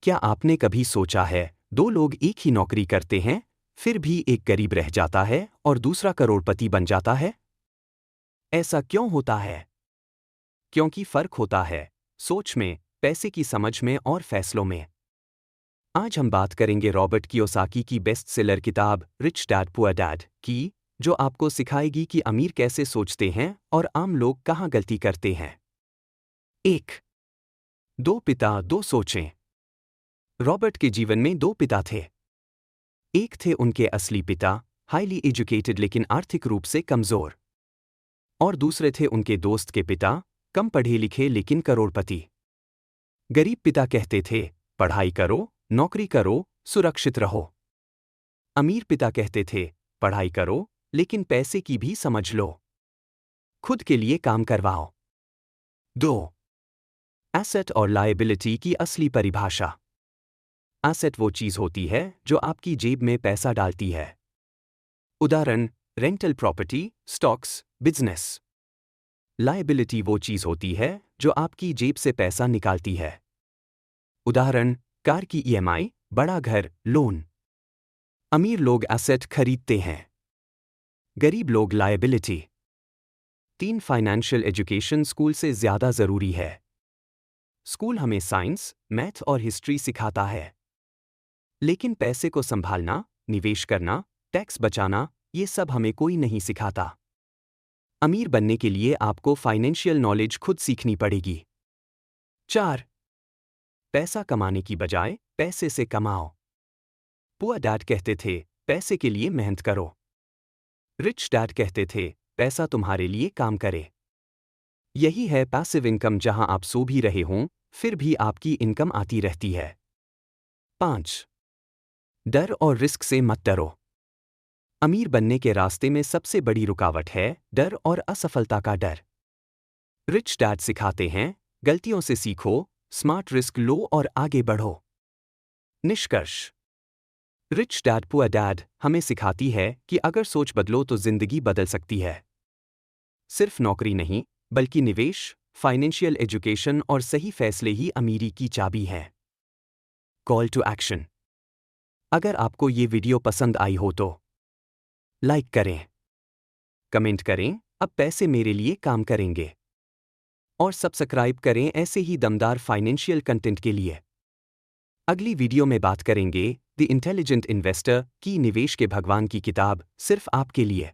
क्या आपने कभी सोचा है, दो लोग एक ही नौकरी करते हैं, फिर भी एक गरीब रह जाता है और दूसरा करोड़पति बन जाता है? ऐसा क्यों होता है? क्योंकि फर्क होता है सोच में, पैसे की समझ में और फैसलों में। आज हम बात करेंगे रॉबर्ट कियोसाकी की बेस्ट सेलर किताब रिच डैड पुअर डैड की, जो आपको सिखाएगी कि अमीर कैसे सोचते हैं और आम लोग कहाँ गलती करते हैं। 1. दो पिता दो सोचें। रॉबर्ट के जीवन में दो पिता थे। एक थे उनके असली पिता, हाईली एजुकेटेड लेकिन आर्थिक रूप से कमजोर। और दूसरे थे उनके दोस्त के पिता, कम पढ़े लिखे लेकिन करोड़पति। गरीब पिता कहते थे, पढ़ाई करो, नौकरी करो, सुरक्षित रहो। अमीर पिता कहते थे, पढ़ाई करो, लेकिन पैसे की भी समझ लो। खुद के लिए काम करवाओ। 2. एसेट और लायबिलिटी की असली परिभाषा। एसेट वो चीज होती है जो आपकी जेब में पैसा डालती है। उदाहरण, rental property, stocks, business. Liability वो चीज होती है जो आपकी जेब से पैसा निकालती है। उदाहरण, कार की ईएमआई, बड़ा घर, लोन। अमीर लोग एसेट खरीदते हैं, गरीब लोग लायबिलिटी। 3. फाइनेंशियल एजुकेशन स्कूल से ज्यादा जरूरी है। स्कूल हमें साइंस, मैथ और हिस्ट्री सिखाता है, लेकिन पैसे को संभालना, निवेश करना, टैक्स बचाना, ये सब हमें कोई नहीं सिखाता। अमीर बनने के लिए आपको फाइनेंशियल नॉलेज खुद सीखनी पड़ेगी। 4. पैसा कमाने की बजाय पैसे से कमाओ। पुअर डैड कहते थे, पैसे के लिए मेहनत करो। रिच डैड कहते थे, पैसा तुम्हारे लिए काम करे। यही है पैसिव इनकम, जहां आप सो भी रहे हों, फिर भी आपकी इनकम आती रहती है। 5. डर और रिस्क से मत डरो। अमीर बनने के रास्ते में सबसे बड़ी रुकावट है डर और असफलता का डर। रिच डैड सिखाते हैं, गलतियों से सीखो, स्मार्ट रिस्क लो और आगे बढ़ो। निष्कर्ष, रिच डैड पुअर डैड हमें सिखाती है कि अगर सोच बदलो तो जिंदगी बदल सकती है। सिर्फ नौकरी नहीं, बल्कि निवेश, फाइनेंशियल एजुकेशन और सही फैसले ही अमीरी की चाबी हैं। Call to action. अगर आपको ये वीडियो पसंद आई हो तो लाइक करें, कमेंट करें, अब पैसे मेरे लिए काम करेंगे, और सब्सक्राइब करें ऐसे ही दमदार फाइनेंशियल कंटेंट के लिए। अगली वीडियो में बात करेंगे द इंटेलिजेंट इन्वेस्टर की, निवेश के भगवान की किताब, सिर्फ आपके लिए।